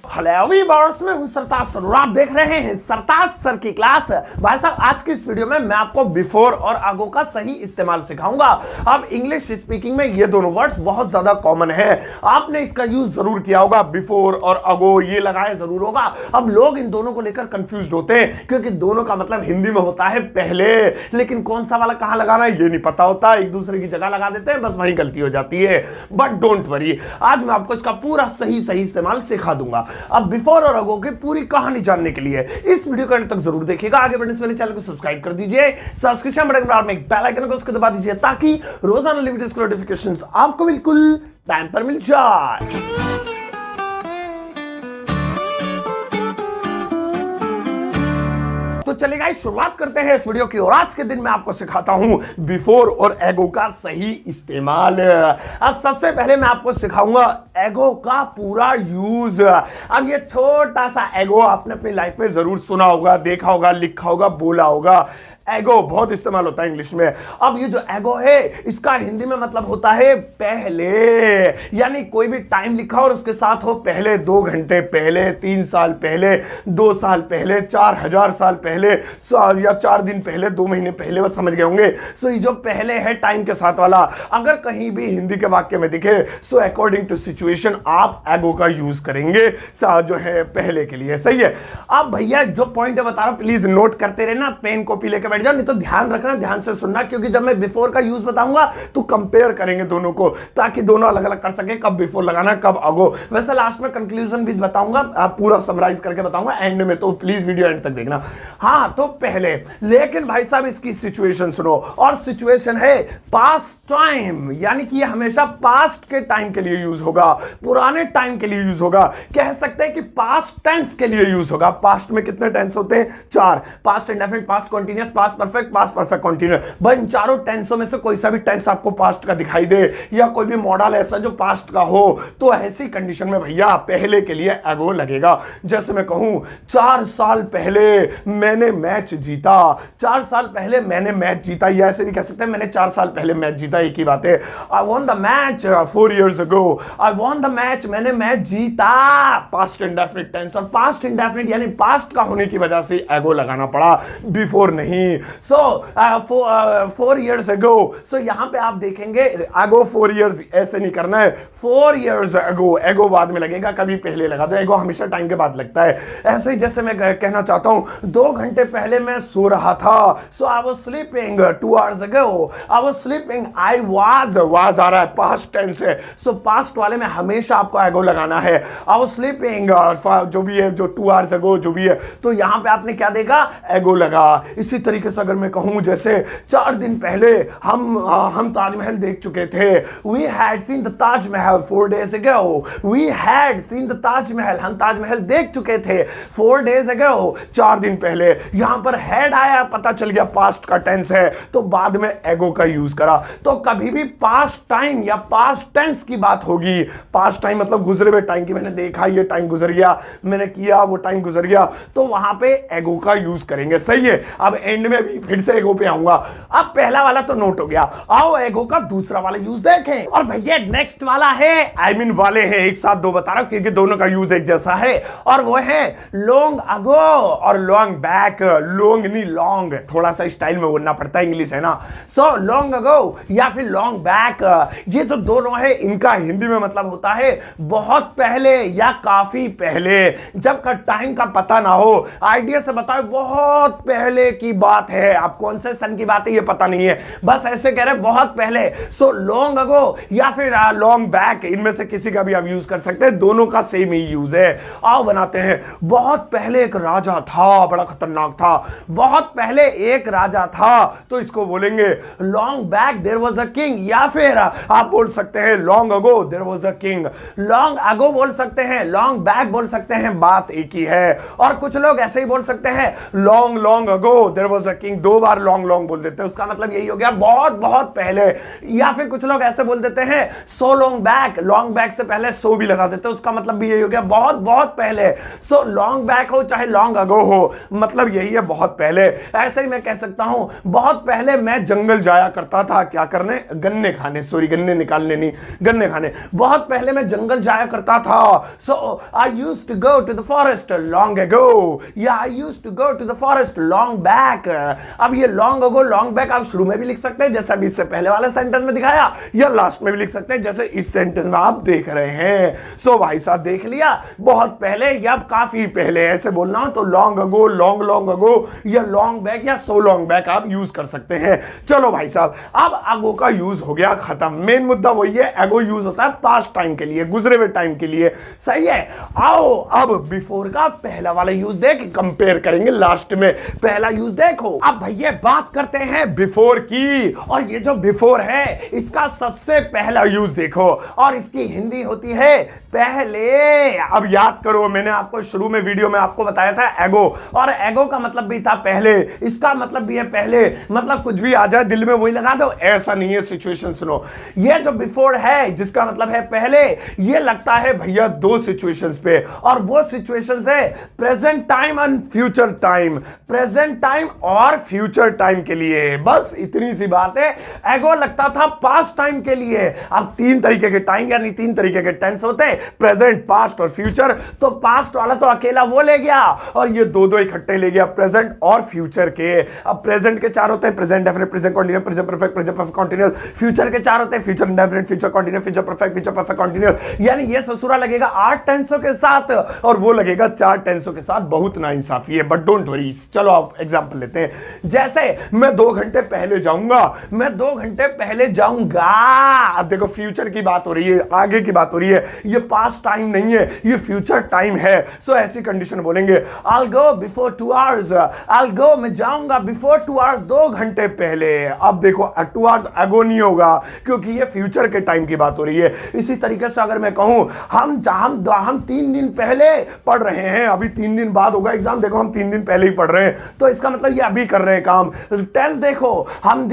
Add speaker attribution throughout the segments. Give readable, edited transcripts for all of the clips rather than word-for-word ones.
Speaker 1: Hello viewers, मैं हूं सरताज sir और आप देख रहे हैं सरताज सर की क्लास। भाई साहब, आज की इस वीडियो में मैं आपको बिफोर और अगो का सही इस्तेमाल सिखाऊंगा। अब इंग्लिश स्पीकिंग में ये दोनों वर्ड्स बहुत ज्यादा कॉमन है, आपने इसका यूज जरूर किया होगा। बिफोर और अगो ये लगाया जरूर होगा। अब लोग इन दोनों को लेकर कंफ्यूज होते हैं क्योंकि दोनों का मतलब हिंदी में होता है पहले, लेकिन कौन सा वाला कहां लगाना है ये नहीं पता होता, एक दूसरे की जगह लगा देते हैं, बस वही गलती हो जाती है। बट डोंट वरी, आज मैं आपको इसका पूरा सही इस्तेमाल सिखा दूंगा। अब बिफोर और अगो की पूरी कहानी जानने के लिए इस वीडियो को अंत तक जरूर देखिएगा। आगे बढ़ने से पहले चैनल को सब्सक्राइब कर दीजिए, सब्सक्रिप्शन बटन पर में बेल आइकन को उसको दबा दीजिए ताकि रोजाना वीडियोस के नोटिफिकेशंस आपको बिल्कुल टाइम पर मिल जाए। तो चलिए गाइस, शुरुआत करते हैं इस वीडियो की। और आज के दिन मैं आपको सिखाता हूं बिफोर और एगो का सही इस्तेमाल। अब सबसे पहले मैं आपको सिखाऊंगा एगो का पूरा यूज। अब ये छोटा सा एगो आपने अपनी लाइफ में जरूर सुना होगा, देखा होगा, लिखा होगा, बोला होगा। एगो बहुत इस्तेमाल होता है इंग्लिश में। अब ये जो एगो है इसका हिंदी में मतलब होता है पहले, यानी कोई भी टाइम लिखा और उसके साथ हो पहले, 2 घंटे पहले, 3 साल पहले, 2 साल पहले, 4000 साल पहले, या 4 दिन पहले, 2 महीने पहले, बस समझ गए होंगे। सो ये जो पहले है टाइम के साथ वाला, अगर कहीं भी हिंदी के वाक्य में दिखे सो अकॉर्डिंग टू सिचुएशन आप एगो का यूज करेंगे जो है पहले के लिए। सही है। अब भैया जो पॉइंट बता रहा हूं प्लीज नोट करते रहना, पेन कॉपी लेकर जाओ, नहीं तो ध्यान रखना, ध्यान से सुनना, क्योंकि जब मैं बिफोर का यूज बताऊंगा तो कंपेयर करेंगे दोनों को, ताकि दोनों अलग अलग कर सके, कब बिफोर लगाना कब अगो। वैसे लास्ट में कंक्लूजन भी बताऊंगा, आप पूरा समराइज करके बताऊंगा एंड में, तो प्लीज वीडियो एंड तक देखना। हाँ, तो पहले, लेकिन भाई साहब इसकी सिचुएशन सुनो, और सिचुएशन है पास्ट टाइम, यानी कि हमेशा पास्ट के टाइम के लिए यूज होगा, पुराने टाइम के लिए यूज होगा। कह सकते हैं कि पास्ट टेंस के लिए यूज होगा। पास्ट में कितने टेंस होते हैं? 4। Past indefinite, past continuous, past perfect, past perfect continuous. भाई इन चारों टेंसों में से कोई सा भी टेंस आपको पास्ट का दिखाई दे या कोई भी मॉडल ऐसा जो पास्ट का हो, तो ऐसी कंडीशन में भैया पहले के लिए एगो लगेगा। जैसे मैं कहूं 4 साल पहले मैंने मैच जीता, 4 साल पहले मैंने मैच जीता, या ऐसे भी कह सकते हैं मैंने 4 साल पहले मैच जीता, एक ही बात है। I won the match 4 years ago, I won the match, मैंने मैच जीता, पास्ट इंडेफिनिट टेंस। और पास्ट इंडेफिनिट यानी पास्ट का होने की वजह से एगो लगाना पड़ा, बिफोर नहीं। सो 4 years ago, सो यहां पे आप देखेंगे एगो 4 years ऐसे नहीं करना है, 4 years ago, एगो बाद में लगेगा, कभी पहले लगा दो। एगो हमेशा टाइम के बाद लगता है। ऐसे ही जैसे मैं कहना चाहता हूं 2 घंटे पहले मैं सो रहा था, so I was sleeping 2 hours ago, I was sleeping, I was आ रहा है, पास्ट टेंस है, सो पास्ट वाले में हमेशा आपको एगो लगाना है। आई वाज स्लीपिंग जो भी है, जो 2 hours ago जो भी है, तो यहां पे आपने क्या देगा? एगो लगा। इसी तरीके से अगर मैं कहूं जैसे 4 दिन पहले हम ताजमहल देख चुके थे, we had seen the Taj Mahal 4 days ago, we had seen the Taj Mahal, हम ताजमहल देख चुके थे 4 days ago, 4 दिन पहले। यहां पर हैड आया, पता चल गया पास्ट का टेंस है, तो बाद में एगो का यूज करा। तो कभी भी पास्ट टाइम या पास्ट टेंस की बात होगी, पास्ट टाइम मतलब गुजरे हुए टाइम की, मैंने देखा ये टाइम गुजर गया, मैंने किया वो टाइम गुजर गया, तो वहां पे एगो का यूज करेंगे। सही है। अब एंड में भी फिर से एगो पे आऊंगा। अब पहला वाला तो नोट हो गया, आओ एगो का दूसरा वाला यूज देखें। और भैया नेक्स्ट वाला है, आई मीन वाले हैं, एक साथ 2 बता रहा हूं क्योंकि दोनों का यूज एक जैसा है, और वो है लॉन्ग अगो और लॉन्ग बैक। लॉन्ग नहीं लॉन्ग, थोड़ा सा स्टाइल में बोलना पड़ता है, इंग्लिश है ना। सो लॉन्ग अगो या फिर लॉन्ग बैक, ये जो दोनों है इनका हिंदी में मतलब होता है बहुत पहले या काफी पहले। जब का टाइम का पता ना हो, आइडिया से बताओ बहुत पहले की बात है, आप कौन से सन की बात है ये पता नहीं है, बस ऐसे कह रहे बहुत पहले। सो लॉन्ग अगो या फिर लॉन्ग बैक, इनमें से किसी का भी आप यूज कर सकते हैं, दोनों का सेम ही यूज है। आओ बनाते हैं। बहुत पहले एक राजा था, बड़ा खतरनाक था, बहुत पहले एक राजा था, तो इसको बोलेंगे long back there was a king, या फिर आप बोल सकते हैं long ago there was a king. Long ago बोल सकते हैं, लॉन्ग बैक बोल सकते हैं, बात एक ही है। और कुछ लोग ऐसे ही बोल सकते हैं long ago there was a king, 2 बार लॉन्ग लॉन्ग बोल देते हैं, उसका मतलब यही हो गया बहुत बहुत पहले। या फिर कुछ लोग ऐसे बोल देते हैं so long back, long back से पहले सो भी लगा देते हैं, उसका मतलब भी यही हो गया बहुत बहुत पहले। सो लॉन्ग बैक हो चाहे लॉन्ग अगो हो, मतलब यही है बहुत पहले। ऐसे ही मैं कह सकता हूं बहुत पहले मैं जंगल जाया करता था, क्या करने, गन्ने खाने, सॉरी गन्ने निकालने नहीं, गन्ने खाने। बहुत पहले मैं जंगल जाया करता था, so I used to go to the forest long ago, या I used to go to the forest long back. अब ये लॉन्ग अगो लॉन्ग बैक आप शुरू में भी लिख सकते हैं जैसे अभी इससे पहले वाले सेंटेंस में दिखाया, या लास्ट में भी लिख सकते हैं जैसे इस सेंटेंस में आप देख रहे हैं। सो भाई साहब देख लिया, बहुत पहले या काफी पहले ऐसे बोलना हो तो long ago, long long ago, या लॉन्ग बैक या सो लॉन्ग बैक आप यूज कर सकते हैं। चलो भाई साहब, अब अगो का यूज हो गया खत्म। मेन मुद्दा वही है, अगो यूज होता है पास्ट टाइम के लिए, गुजरे हुए टाइम के लिए, सही है। आओ अब बिफोर का पहला वाला यूज देख कंपेयर करेंगे लास्ट में। पहला यूज देखो, अब भैया बात करते हैं बिफोर की, और ये जो बिफोर है इसका सबसे पहला यूज देखो, और इसकी हिंदी होती है पहले। अब याद करो, मैंने आपको शुरू में वीडियो में आपको बताया था एगो, और एगो का मतलब भी था पहले, इसका मतलब भी है पहले, मतलब कुछ भी आ जाए दिल में वही लगा दो, ऐसा नहीं है। सिचुएशन सुनो, ये जो बिफोर है जिसका मतलब है पहले, ये लगता है भैया 2 सिचुएशंस पे, और वो सिचुएशंस है present time and future time, present time और फ्यूचर टाइम के लिए, बस इतनी सी बात है। एगो लगता था पास्ट टाइम के लिए। अब 3 तरीके के टाइम यानी 3 तरीके के टेंस होते हैं, प्रेजेंट, पास्ट और फ्यूचर। तो पास्ट वाला तो अकेला वो ले गया, और ये दो इकट्ठे ले गया, प्रेजेंट और फ्यूचर के। अब प्रेजेंट के 4 होते हैं, present definite, present continuous, present perfect, present perfect continuous. Future के 4 होते हैं, future indefinite, future continuous, future perfect, future perfect continuous. यानी ये ससुरा लगेगा 8 टेंसों के साथ, और वो लगेगा 4 टेंसों के साथ। बहुत नाइंसाफी है, बट डोंट वरी। चलो आप एग्जांपल लेते हैं, जैसे मैं 2 घंटे पहले जाऊंगा, मैं 2 घंटे पहले जाऊंगा। अब देखो फ्यूचर की बात हो रही है, आगे की बात हो रही है, ये पास्ट टाइम नहीं है, ये फ्यूचर टाइम है। सो ऐसी कंडीशन बोलेंगे I'll go before 2 hours, I'll go, मैं जाऊंगा before 2 hours, 2 घंटे पहले। अब देखो 2 hours ago नहीं होगा, क्योंकि ये फ्यूचर के टाइम की बात हो रही है। इसी तरीके से अगर मैं कहूं हम 3 दिन पहले पढ़ रहे हैं, अभी 3 दिन बाद होगा एग्जाम, देखो हम 3 दिन पहले ही पढ़ रहे हैं, तो इसका मतलब ये अभी कर रहे हैं काम। टेंस देखो, हम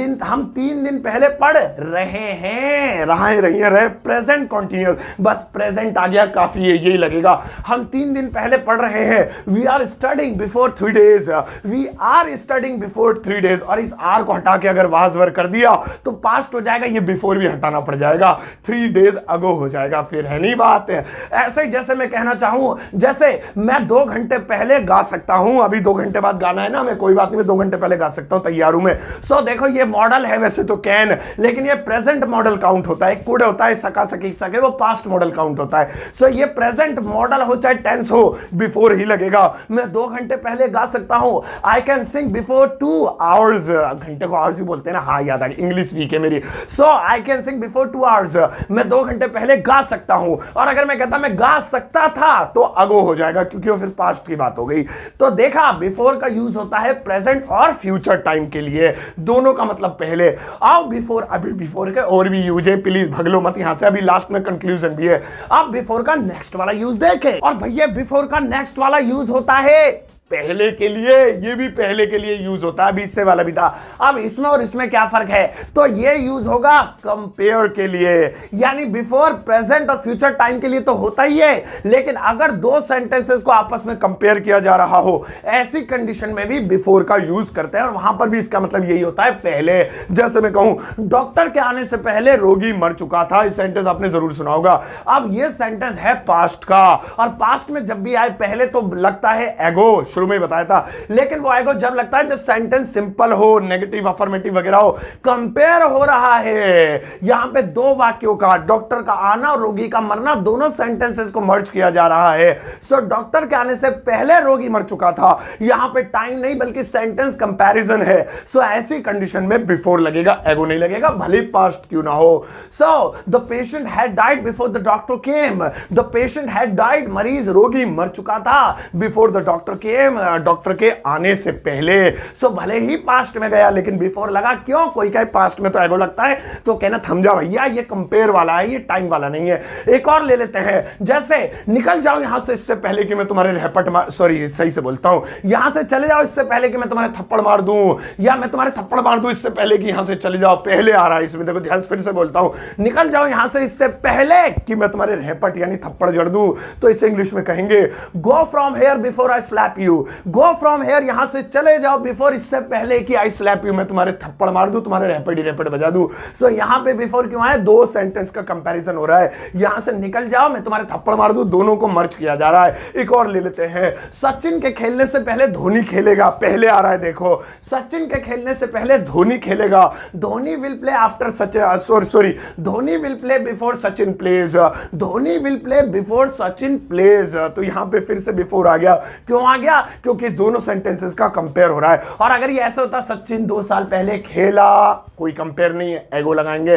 Speaker 1: 3 दिन पहले पढ़ रहे हैं, रहे प्रेजेंट कंटीन्यूअस, बस प्रेजेंट आ गया, काफी है, यही लगेगा। हम 3 दिन पहले पढ़ रहे हैं, we are studying before 3 days, we are studying before 3 days. और इस आर को हटा के अगर वाज वर कर दिया तो पास्ट हो जाएगा, ये बिफोर भी हटाना पड़ जाएगा, 3 डेज अगो हो जाएगा, फिर है नहीं बात है। ऐसे ही जैसे मैं कहना चाहूं, जैसे मैं 2 घंटे पहले गा सकता हूं, अभी 2 घंटे बाद गाना है ना, मैं कोई बात नहीं, मैं 2 घंटे पहले गा सकता हूं, तैयार हूं मैं। सो देखो ये मॉडल है वैसे तो कैन, लेकिन ये प्रेजेंट मॉडल काउंट होता है, कुड होता है, सका सकी सके, वो पास्ट मॉडल काउंट होता है। सो ये प्रेजेंट मॉडल हो चाहे टेंस हो, बिफोर ही लगेगा। मैं 2 घंटे पहले गा सकता हूं, आई कैन सिंग बिफोर 2 आवर्स, घंटे को आवर्स ही बोलते हैं ना, हाँ याद आ गई, इंग्लिश वीक है मेरी। So I can sing before 2 hours, मैं 2 घंटे पहले गा सकता हूं। और अगर मैं कहता मैं गा सकता था तो अगो हो जाएगा, क्योंकि वो फिर पास्ट की बात हो गई। तो देखा, बिफोर का यूज होता है प्रेजेंट और फ्यूचर टाइम के लिए, दोनों का मतलब पहले। आओ बिफोर, अभी बिफोर के और भी यूज है, प्लीज भगलो मत यहां से, अभी लास्ट में कंक्लूजन भी है। अब बिफोर का नेक्स्ट वाला यूज देखें, और भैया बिफोर का नेक्स्ट वाला यूज होता है पहले के लिए, ये भी पहले के लिए यूज होता है, अभी इससे वाला भी था। अब इसमें और इसमें क्या फर्क है, तो ये यूज होगा कंपेयर के लिए, यानी बिफोर प्रेजेंट और फ्यूचर टाइम के लिए तो होता ही है, लेकिन अगर 2 सेंटेंसेस को आपस में कंपेयर किया जा रहा हो, ऐसी कंडीशन में भी बिफोर का यूज करते हैं, और वहां पर भी इसका मतलब यही होता है पहले। जैसे मैं कहूं डॉक्टर के आने से पहले रोगी मर चुका था, इस सेंटेंस आपने जरूर सुना होगा। अब ये सेंटेंस है पास्ट का, और पास्ट में जब भी आए पहले तो लगता है एगो, शुरू में बताया था, लेकिन वो आएगा जब लगता है जब सेंटेंस सिंपल हो, नेगेटिव अफर्मेटिव वगैरह हो, कंपेयर हो रहा है। यहां पे 2 वाक्यों का, डॉक्टर का आना और रोगी का मरना, दोनों सेंटेंसेस को मर्ज किया जा रहा है। सो डॉक्टर के आने से पहले रोगी मर चुका था, यहां पे टाइम नहीं बल्कि सेंटेंस कंपैरिजन है। सो ऐसी कंडीशन में बिफोर लगेगा, एगो नहीं लगेगा, भले पास्ट क्यों ना हो। So the patient had died before the doctor came, the patient had died, मरीज रोगी मर चुका था, before the doctor came. Doctor के आने से पहले। सो भले ही पास्ट में गया लेकिन बिफोर लगा, क्यों? कोई कहे पास्ट में तो एगो लगता है, तो कहना थम जा भैया, ये कंपेयर वाला है, ये टाइम वाला नहीं है। एक और ले लेते हैं, जैसे निकल जाओ यहां से इससे पहले कि मैं तुम्हारे रैपट मार, सॉरी सही से बोलता हूं, यहां से चले जाओ इससे पहले कि मैं तुम्हारे थप्पड़ मार दूं, या मैं तुम्हारे थप्पड़ मार दूं इससे पहले कि यहां से चले जाओ। पहले आ रहा है इसमें, देखो ध्यान से फिर से बोलता हूं, निकल जाओ यहां से इससे पहले कि मैं तुम्हारे रैपट यानी थप्पड़ जड़ दूं, तो इसे इंग्लिश में कहेंगे go from here before I slap you. Go from here, यहां से चले जाओ, बिफोर इससे पहले कि आई स्लैप यू, मैं तुम्हारे थप्पड़ मार दूं, तुम्हारे रैपट ही रैपट बजा दूं। सो यहां पे बिफोर क्यों है? दो सेंटेंस का कंपैरिजन हो रहा है, यहां से निकल जाओ, मैं तुम्हारे थप्पड़ मार दूं, दोनों को मर्ज किया जा रहा है। एक और ले लेते हैं, सचिन के खेलने से पहले धोनी खेलेगा। पहले आ रहा है, देखो सचिन के खेलने से पहले धोनी खेलेगा। Dhoni will play after Sachin, sorry Dhoni will play before Sachin plays. Dhoni will play before Sachin plays, तो यहां पे फिर से बिफोर आ गया। क्यों आ गया? क्योंकि दोनों सेंटेंसेस का कंपेयर हो रहा है। और अगर ये ऐसा होता सचिन 2 साल पहले खेला, कोई कंपेयर नहीं है, एगो लगाएंगे।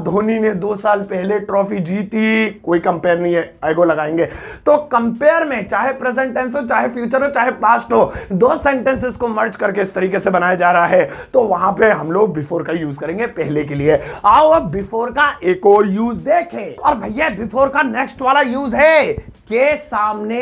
Speaker 1: धोनी ने 2 साल पहले ट्रॉफी जीती, कोई कंपेयर नहीं है, एगो लगाएंगे। तो कंपेयर में चाहे प्रेजेंट टेंस हो, चाहे फ्यूचर हो, चाहे पास्ट हो, दो सेंटेंसेस को मर्ज करके इस तरीके से बनाया जा रहा है, तो वहां पे हम लोग बिफोर का यूज करेंगे पहले के लिए। आओ अब बिफोर का एक और यूज देखें। और भैया बिफोर का नेक्स्ट वाला यूज है के सामने।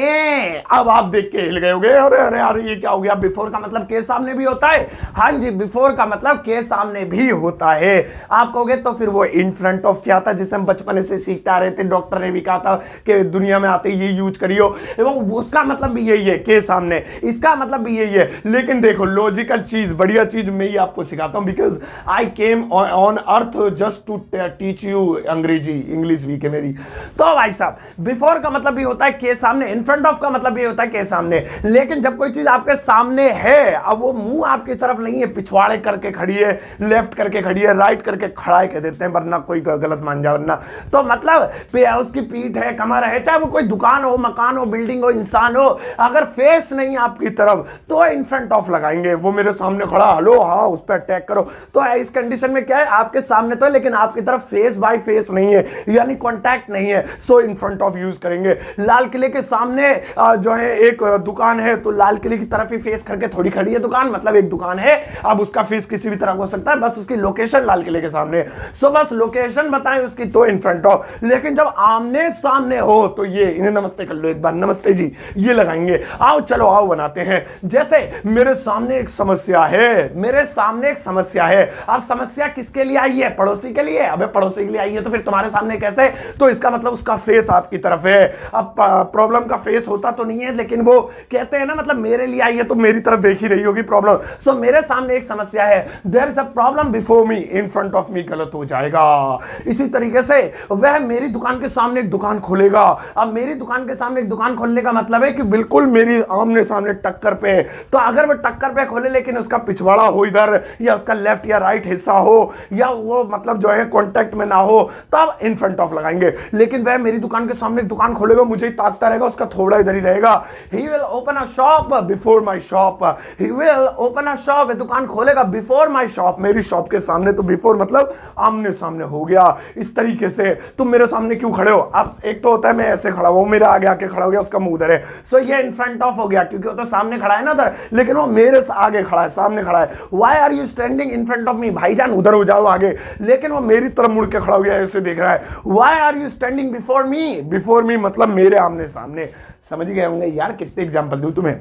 Speaker 1: अब आप देख के हिल गए होंगे, अरे अरे अरे ये क्या हो गया? बिफोर का मतलब के सामने भी होता है? हाँ जी, बिफोर का मतलब के सामने भी होता है। आप कहोगे तो फिर वो इन फ्रंट ऑफ क्या था जिसे हम बचपन से सीखते आ रहे थे, डॉक्टर ने भी कहा था कि दुनिया में आते ही ये यूज करियो, एवं उसका मतलब भी यही है के सामने, इसका मतलब भी यही है। लेकिन देखो लॉजिकल चीज, बढ़िया चीज मैं ही आपको सिखाता हूं, because I came on earth just to teach you Angrezi, English weak है मेरी। तो भाई साहब बिफोर का मतलब भी होता है के सामने, इन फ्रंट ऑफ का मतलब भी होता है के सामने। लेकिन जब कोई चीज आपके सामने है, अब वो मुंह आपकी तरफ नहीं है, पिछवाड़े करके खड़ी है, लेफ्ट करके खड़ी है, राइट करके खड़ा है कह देते हैं, वरना कोई गलत मान जाओ वरना। तो मतलब उसकी पीठ है, कमर है, चाहे वो कोई दुकान हो, मकान हो, बिल्डिंग हो, इंसान हो, अगर फेस नहीं आपकी तरफ तो इन फ्रंट ऑफ लगाएंगे। वो मेरे सामने खड़ा, हेलो, हाँ उस पर अटैक करो। तो इस कंडीशन में क्या है, आपके सामने तो है लेकिन आपकी तरफ फेस बाय फेस नहीं है, यानी कॉन्टैक्ट नहीं है, सो इन फ्रंट ऑफ यूज करेंगे। लाल किले के सामने जो है एक दुकान है, तो लाल किले की तरफ ही फेस करके थोड़ी खड़ी है दुकान, मतलब एक दुकान है, अब उसका फेस किसी भी तरह हो सकता है, बस उसकी लोकेशन लाल किले के सामने, सो बस लोकेशन बताएं उसकी तो इन फ्रंट ऑफ। लेकिन जब आमने सामने हो तो ये, इन्हें नमस्ते कर लो एक बार, नमस्ते जी, ये लगाएंगे। आओ चलो आओ बनाते हैं। जैसे मेरे सामने एक समस्या है, मेरे सामने एक समस्या है। अब समस्या किसके लिए आई है? पड़ोसी के लिए। अबे पड़ोसी के लिए आई है तो फिर तुम्हारे सामने कैसे? तो इसका मतलब उसका फेस आपकी तरफ है। अब प्रॉब्लम का फेस होता तो नहीं है, लेकिन वो कहते हैं ना, मतलब मेरे लिए आई है तो मेरी तरफ देख ही रही होगी प्रॉब्लम। सो मेरे सामने एक समस्या है, there is a problem before me, in front of me गलत हो जाएगा। इसी तरीके से वह मेरी दुकान के सामने एक दुकान खोलेगा। अब मेरी दुकान के सामने एक दुकान खोलने का मतलब है कि बिल्कुल मेरी आमने सामने टक्कर पे। तो अगर वो टक्कर पे खोले लेकिन उसका पिछवाड़ा हो इधर, या उसका लेफ्ट या राइट हिस्सा हो, या वो मतलब जो है कॉन्टेक्ट में ना हो, तब इन फ्रंट ऑफ लगाएंगे। लेकिन वह मेरी दुकान के सामने एक दुकान खोलेगा, मुझे ही ताकता रहेगा, उसका थोड़ा इधर ही रहेगा। He will open a shop before my shop. He will open a shop, दुकान खोलेगा before my shop, मेरी शॉप के सामने। तो बिफोर मतलब आमने सामने हो गया। इस तरीके से तुम मेरे सामने क्यों खड़े हो? अब एक तो होता है मैं ऐसे खड़ा हुआ, मेरे आगे आके खड़ा हो गया, उसका मुंह उधर है, सो ये इन फ्रंट ऑफ हो गया, क्योंकि वो तो सामने खड़ा है ना उधर, लेकिन वो मेरे आगे खड़ा है, सामने खड़ा है। Why are you standing in front of me? भाईजान उधर हो जाओ आगे, लेकिन वो मेरी तरफ मुड़ के खड़ा हो गया, ऐसे देख रहा है। Why are you standing before me? Before me मतलब मेरे आमने सामने। समझ गए होंगे यार, कितने एग्जांपल दूं तुम्हें?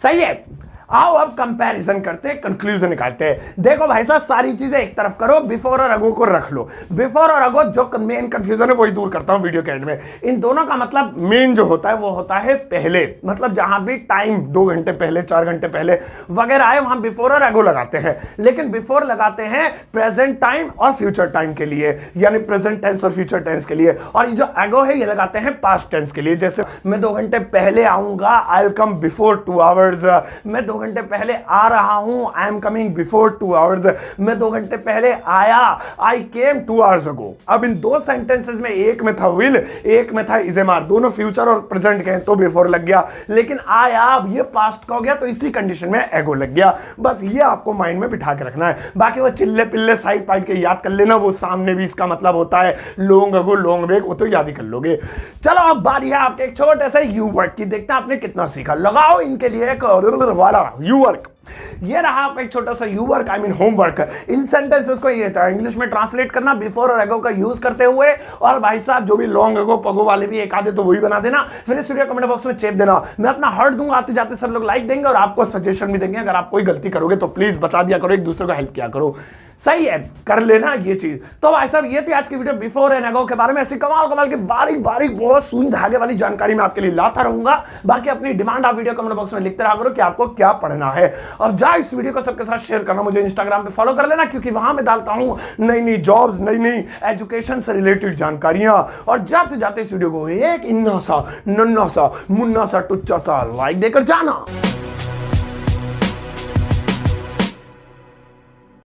Speaker 1: सही है। आओ अब कंपैरिजन करते हैं, कंक्लूजन निकालते हैं। देखो भाई साहब, सारी चीजें एक तरफ करो, बिफोर और अगो को रख लो। बिफोर और अगो जो मेन कंफ्यूजन है वही दूर करता हूं वीडियो के एंड में। इन दोनों का मतलब मेन जो होता है वो होता है पहले, मतलब जहां भी टाइम 2 घंटे पहले, 4 घंटे पहले वगैरह आए, वहां बिफोर और अगो लगाते हैं। लेकिन बिफोर लगाते हैं प्रेजेंट टाइम और फ्यूचर टाइम के लिए, यानी प्रेजेंट टेंस और फ्यूचर टेंस के लिए। और ये जो अगो है ये लगाते हैं पास्ट टेंस के लिए। जैसे मैं 2 घंटे पहले आऊंगा, I will come before 2 hours. मैं 2 2 घंटे पहले आ रहा हूं, I am coming before 2 hours, मैं 2 घंटे पहले आया, आई केम 2 आवर्स अगो। अब इन दो सेंटेंसेस में एक में था विल, एक में था इज एम आर, दोनों फ्यूचर और प्रेजेंट के हैं तो बिफोर लग गया, लेकिन आया अब ये पास्ट का हो गया तो इसी कंडीशन में एगो लग गया। बस ये आपको माइंड में बिठा के रखना है, बाकी वो चिल्ले पिल्ले साइड पाइड के याद कर लेना, वो सामने भी इसका मतलब होता है लॉन्ग अगो लॉन्ग ब्रेक, वो तो याद ही कर लोगे। चलो अब बारी है आपके एक छोटे से यू वर्ड की, देखते हैं आपने कितना सीखा। लगाओ इनके लिए एक वाला यू वर्क, ये रहा आपका एक छोटा सा you work, I mean homework. In sentences को ये था इंग्लिश में ट्रांसलेट करना बिफोर और एगो का यूज करते हुए, और भाई साहब जो भी लॉन्ग एगो पगो वाले भी एक आधे तो वही बना देना, फिर इस वीडियो कमेंट बॉक्स में चेप देना, मैं अपना हार्ट दूंगा, आते जाते सब लोग लाइक देंगे और आपको सजेशन भी देंगे। अगर आप कोई गलती करोगे तो प्लीज बता दिया करो, एक दूसरे को हेल्प किया करो, सही है, कर लेना ये चीज। तो भाई साहब ये थी आज की वीडियो बिफोर एंड एगो के बारे में। ऐसी कमाल कमाल की बारीक बारीक बहुत सुई धागे वाली जानकारी मैं आपके लिए लाता रहूंगा। बाकी अपनी डिमांड आप वीडियो कमेंट बॉक्स में लिखते रहा करो कि आपको क्या पढ़ना है, और जा इस वीडियो को सबके साथ शेयर करना, मुझे इंस्टाग्राम पे फॉलो कर लेना, क्योंकि वहां मैं डालता हूं नई नई जॉब्स, नई नई एजुकेशन से रिलेटेड जानकारियां। और जाते जाते इस वीडियो को एक इन्ना सा नन्ना सा मुन्ना सा टुच्चा सा लाइक देकर जाना।